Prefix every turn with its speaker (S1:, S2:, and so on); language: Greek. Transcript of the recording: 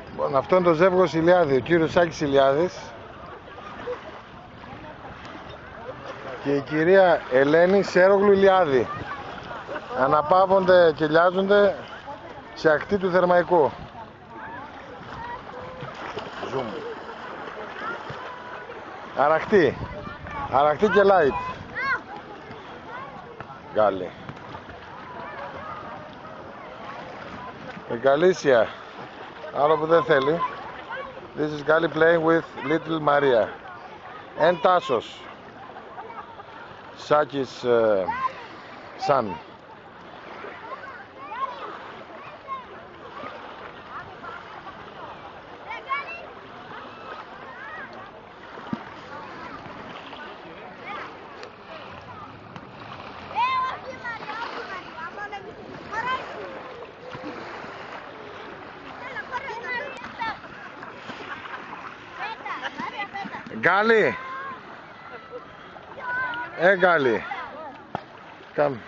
S1: Λοιπόν, αυτό είναι το ζεύγος Ηλιάδη, ο κύριος Άκης Ηλιάδης και η κυρία Ελένη Σέρογλου Ηλιάδη. Αναπαύονται και λιάζονται σε ακτή του Θερμαϊκού. Zoom. Αραχτή και light. Γκάλι. Η Γκαλίσια, άλλο που δεν θέλει. This is Gali playing with little Maria. And Tassos, Saki's son. Gali, Gali, come.